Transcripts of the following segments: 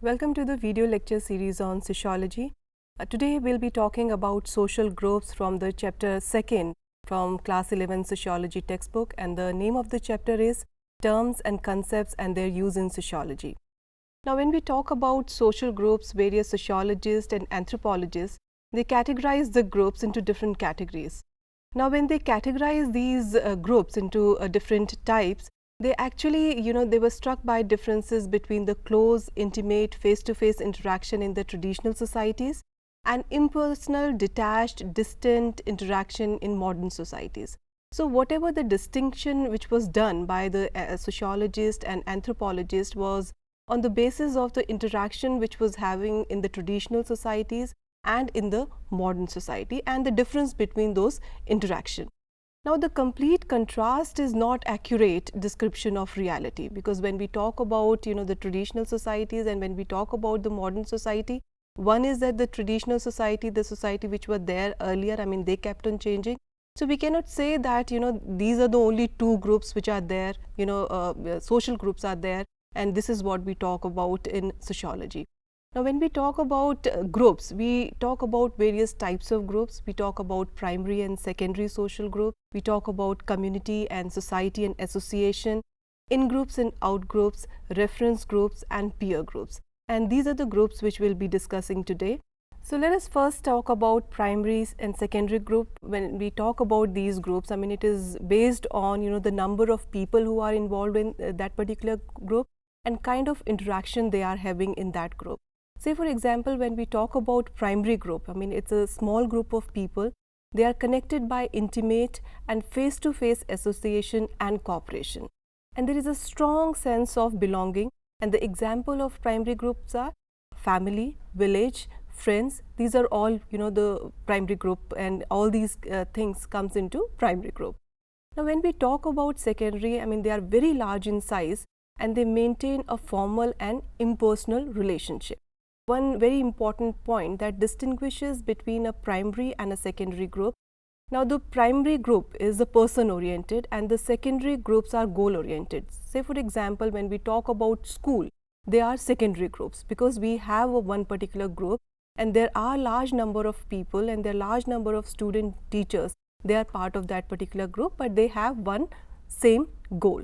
Welcome to the video lecture series on sociology. Today we'll be talking about social groups from the chapter 2nd from class 11 sociology textbook, and the name of the chapter is Terms and Concepts and Their Use in Sociology. Now when we talk about social groups, various sociologists and anthropologists, they categorize the groups into different categories. Now when they categorize these groups into different types, they actually, they were struck by differences between the close, intimate, face-to-face interaction in the traditional societies and impersonal, detached, distant interaction in modern societies. So whatever the distinction which was done by the sociologist and anthropologist was on the basis of the interaction which was having in the traditional societies and in the modern society, and the difference between those interaction. Now, the complete contrast is not accurate description of reality, because when we talk about the traditional societies and when we talk about the modern society, one is that the traditional society, the society which were there earlier, they kept on changing. So we cannot say that these are the only two groups which are there, social groups are there, and this is what we talk about in sociology. Now, when we talk about groups, we talk about various types of groups. We talk about primary and secondary social group. We talk about community and society and association, in-groups and out-groups, reference groups and peer groups. And these are the groups which we'll be discussing today. So let us first talk about primary and secondary group. When we talk about these groups, it is based on the number of people who are involved in that particular group and kind of interaction they are having in that group. Say for example, when we talk about primary group, it's a small group of people. They are connected by intimate and face-to-face association and cooperation. And there is a strong sense of belonging. And the example of primary groups are family, village, friends. These are all, the primary group, and all these things comes into primary group. Now, when we talk about secondary, they are very large in size and they maintain a formal and impersonal relationship. One very important point that distinguishes between a primary and a secondary group. Now, the primary group is the person oriented and the secondary groups are goal oriented. Say for example, when we talk about school, they are secondary groups because we have one particular group and there are large number of people and there are large number of student teachers. They are part of that particular group, but they have one same goal.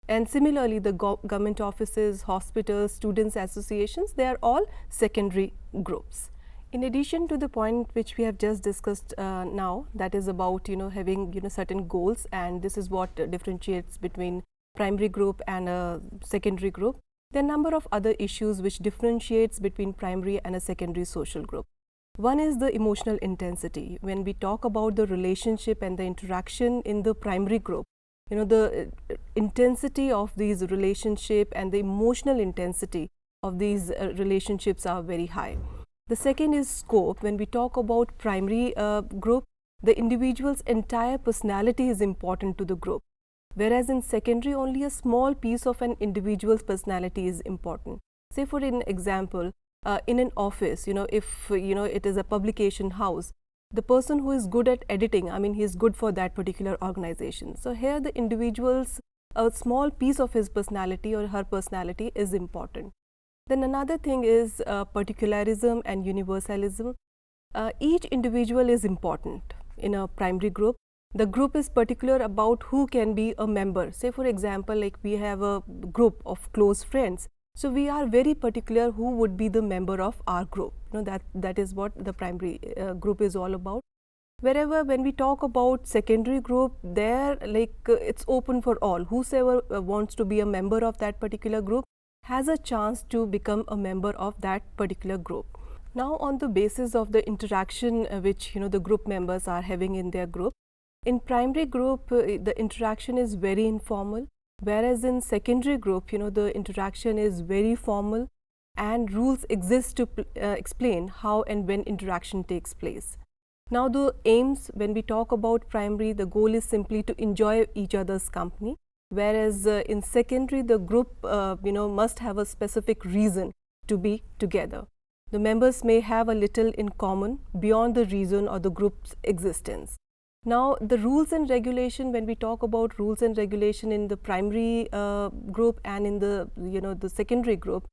And similarly, the government offices, hospitals, students associations, they are all secondary groups. In addition to the point which we have just discussed now, that is about having certain goals, and this is what differentiates between primary group and a secondary group. There are a number of other issues which differentiates between primary and a secondary social group. One is the emotional intensity. When we talk about the relationship and the interaction in the primary group, the intensity of these relationship and the emotional intensity of these relationships are very high. The second is scope. When we talk about primary group, the individual's entire personality is important to the group, whereas in secondary only a small piece of an individual's personality is important. Say for an example, in an office, if it is a publication house, the person who is good at editing, he is good for that particular organization. So here the individual's a small piece of his personality or her personality is important. Then another thing is particularism and universalism. Each individual is important in a primary group. The group is particular about who can be a member. Say for example, like we have a group of close friends. So we are very particular who would be the member of our group. That is what the primary group is all about. Wherever when we talk about secondary group, there it's open for all. Whosoever wants to be a member of that particular group has a chance to become a member of that particular group. Now, on the basis of the interaction which the group members are having in their group, in primary group the interaction is very informal. Whereas in secondary group, the interaction is very formal and rules exist to explain how and when interaction takes place. Now, the aims, when we talk about primary, the goal is simply to enjoy each other's company, whereas in secondary, the group must have a specific reason to be together. The members may have a little in common beyond the reason or the group's existence. Now, the rules and regulation, when we talk about rules and regulation in the primary group and in the the secondary group,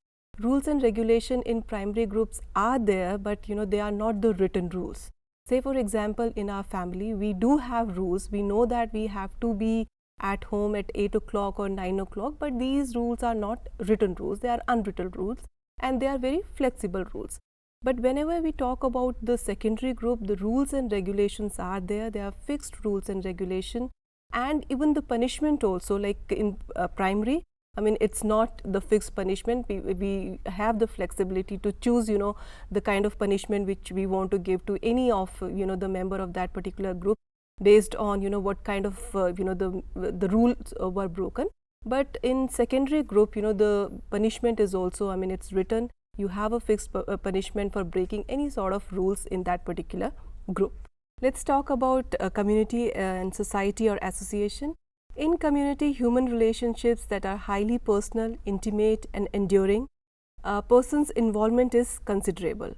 rules and regulation in primary groups are there, but they are not the written rules. Say for example, in our family, we do have rules. We know that we have to be at home at 8 o'clock or 9 o'clock, but these rules are not written rules. They are unwritten rules, and they are very flexible rules. But whenever we talk about the secondary group, the rules and regulations are there. There are fixed rules and regulation, and even the punishment also, like in primary, I mean, it's not the fixed punishment. We have the flexibility to choose, the kind of punishment which we want to give to any of, the member of that particular group based on, what kind of, the rules were broken. But in secondary group, the punishment is also, I mean, it's written. You have a fixed punishment for breaking any sort of rules in that particular group. Let's talk about community and society or association. In community, human relationships that are highly personal, intimate and enduring, a person's involvement is considerable.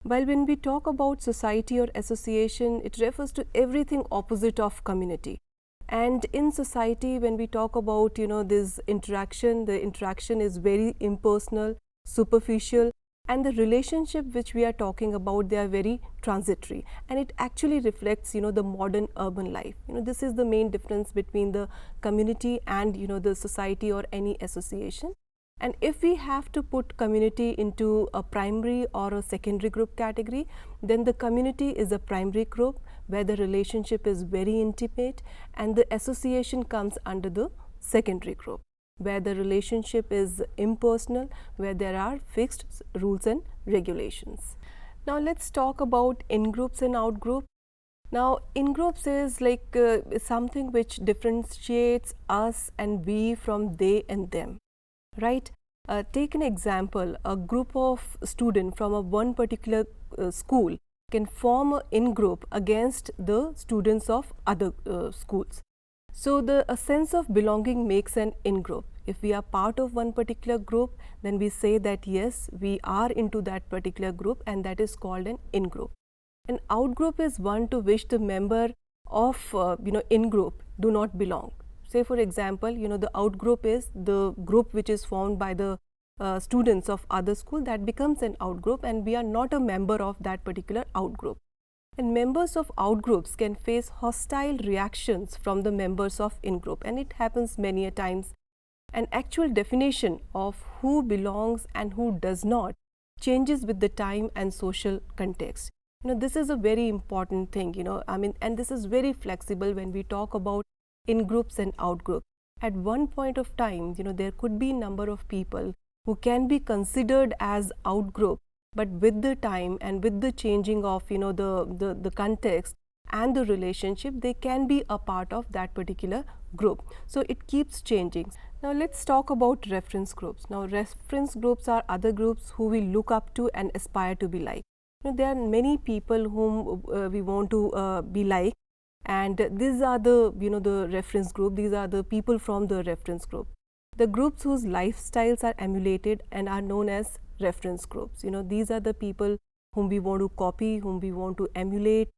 While when we talk about society or association, it refers to everything opposite of community. And in society, when we talk about, this interaction, the interaction is very impersonal, superficial, and the relationship which we are talking about, they are very transitory, and it actually reflects, the modern urban life. This is the main difference between the community and, the society or any association. And if we have to put community into a primary or a secondary group category, then the community is a primary group where the relationship is very intimate, and the association comes under the secondary group, where the relationship is impersonal, where there are fixed rules and regulations. Now let's talk about in-groups and out-group. Now in-groups is like something which differentiates us and we from they and them, right? Take an example, a group of students from one particular school can form an in-group against the students of other schools. So a sense of belonging makes an in-group. If we are part of one particular group, then we say that yes, we are into that particular group, and that is called an in-group. An out-group is one to which the member of in-group do not belong. Say for example, the out-group is the group which is formed by the students of other school, that becomes an out-group, and we are not a member of that particular out-group. And members of out-groups can face hostile reactions from the members of in-group, and it happens many a times. An actual definition of who belongs and who does not changes with the time and social context. This is a very important thing, I mean, and this is very flexible when we talk about in-groups and out-groups. At one point of time, there could be a number of people who can be considered as out-group, but with the time and with the changing of, the context and the relationship, they can be a part of that particular group. So it keeps changing. Now let's talk about reference groups. Now reference groups are other groups who we look up to and aspire to be like. There are many people whom we want to be like, and these are the the reference group. These are the people from the reference group. The groups whose lifestyles are emulated and are known as reference groups. These are the people whom we want to copy, whom we want to emulate.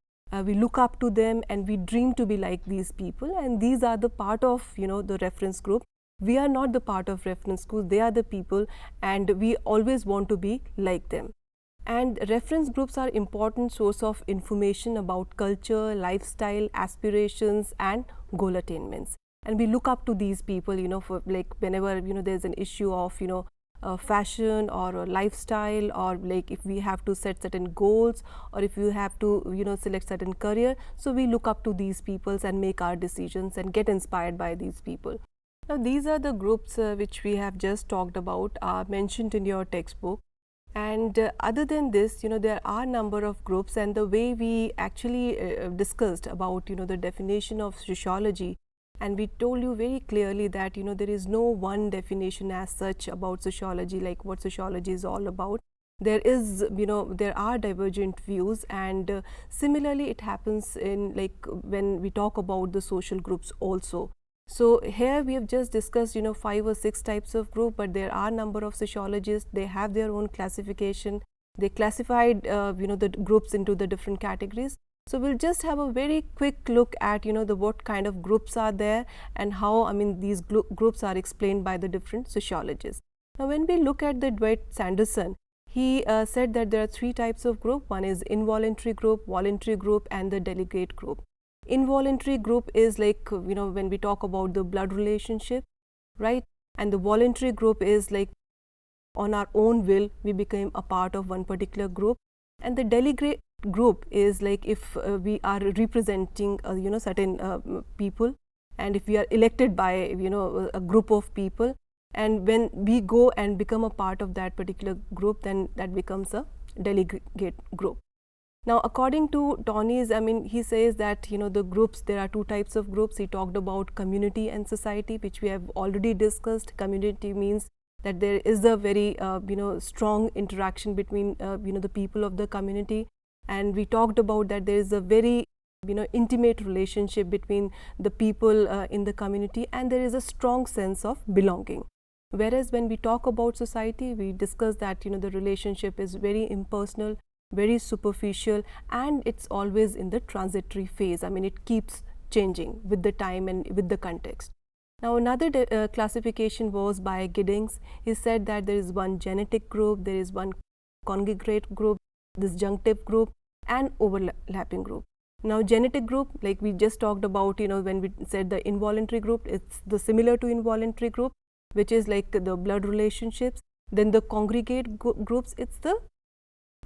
We look up to them and we dream to be like these people, and these are the part of the reference group. We are not the part of reference group, they are the people, and we always want to be like them. And reference groups are important source of information about culture, lifestyle, aspirations and goal attainments. And we look up to these people, for like whenever there's an issue of fashion or a lifestyle, or like if we have to set certain goals, or if you have to select certain career, so we look up to these peoples and make our decisions and get inspired by these people. Now these are the groups which we have just talked about, are mentioned in your textbook. And other than this, there are a number of groups, and the way we actually discussed about the definition of sociology, and we told you very clearly that there is no one definition as such about sociology, like what sociology is all about. There is there are divergent views, and similarly it happens in like when we talk about the social groups also. So here we have just discussed 5 or 6 types of group, but there are number of sociologists. They have their own classification. They classified the groups into the different categories. So we'll just have a very quick look at the what kind of groups are there, and how these groups are explained by the different sociologists. Now, when we look at the Dwight Sanderson, he said that there are three types of group. One is involuntary group, voluntary group, and the delegate group. Involuntary group is like, when we talk about the blood relationship, right? And the voluntary group is like on our own will we became a part of one particular group. And the delegate group is like if we are representing certain people, and if we are elected by a group of people, and when we go and become a part of that particular group, then that becomes a delegate group. Now, according to Taunis, he says that the groups, there are two types of groups. He talked about community and society, which we have already discussed. Community means that there is a very strong interaction between the people of the community, and we talked about that there is a very intimate relationship between the people in the community, and there is a strong sense of belonging. Whereas when we talk about society, we discuss that the relationship is very impersonal, very superficial, and it's always in the transitory phase. It keeps changing with the time and with the context. Now, another classification was by Giddings. He said that there is one genetic group, there is one congregate group, disjunctive group, and overlapping group. Now, genetic group, like we just talked about, when we said the involuntary group, it's the similar to involuntary group, which is like the blood relationships. Then the congregate groups, it's the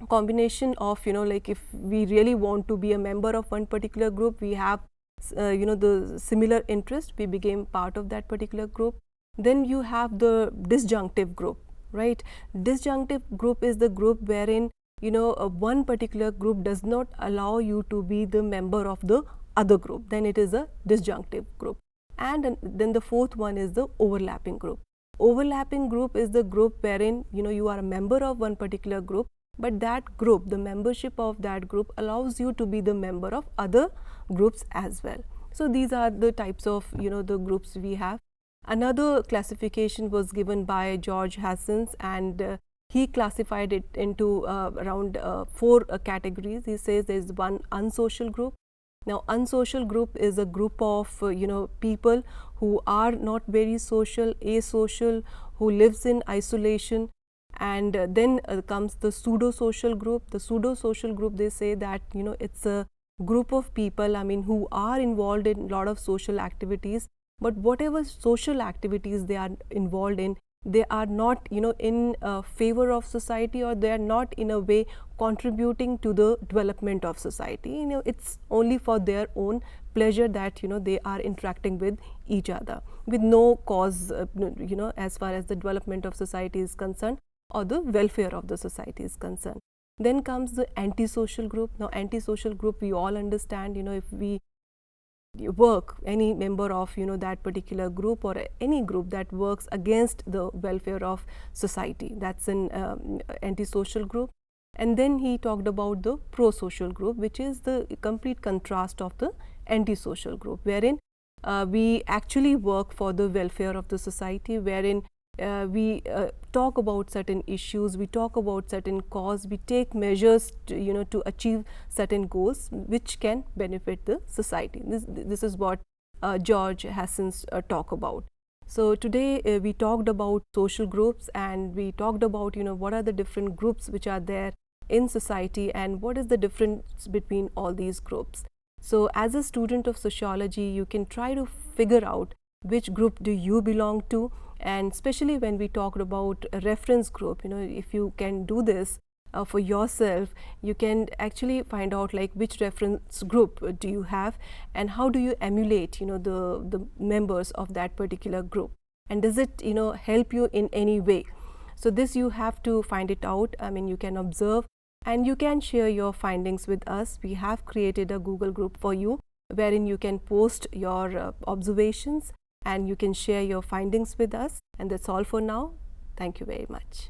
combination of like if we really want to be a member of one particular group, we have the similar interest, we became part of that particular group. Then you have the disjunctive group, right? Disjunctive group is the group wherein one particular group does not allow you to be the member of the other group, then it is a disjunctive group. And then the fourth one is the overlapping group. Overlapping group is the group wherein you are a member of one particular group, but that group, the membership of that group allows you to be the member of other groups as well. So these are the types of the groups we have. Another classification was given by George Hassens, and he classified it into around 4 categories. He says there is one unsocial group. Now, unsocial group is a group of people who are not very social, asocial, who lives in isolation. And then comes the pseudo-social group. The pseudo-social group, they say that it's a group of people who are involved in a lot of social activities, but whatever social activities they are involved in, they are not in favor of society, or they are not in a way contributing to the development of society. It's only for their own pleasure that they are interacting with each other with no cause as far as the development of society is concerned or the welfare of the society is concerned. Then comes the antisocial group. Now, antisocial group, we all understand, if we work, any member of that particular group or any group that works against the welfare of society, that's an antisocial group. And then he talked about the pro-social group, which is the complete contrast of the antisocial group, wherein we actually work for the welfare of the society, wherein we talk about certain issues, we talk about certain cause, we take measures to, to achieve certain goals which can benefit the society. This is what George Hassens talk about. So today we talked about social groups, and we talked about what are the different groups which are there in society and what is the difference between all these groups. So as a student of sociology, you can try to figure out which group do you belong to, and especially when we talked about a reference group, if you can do this for yourself, you can actually find out like which reference group do you have and how do you emulate the members of that particular group, and does it help you in any way. So this you have to find it out. You can observe and you can share your findings with us. We have created a Google group for you wherein you can post your observations and you can share your findings with us. And that's all for now. Thank you very much.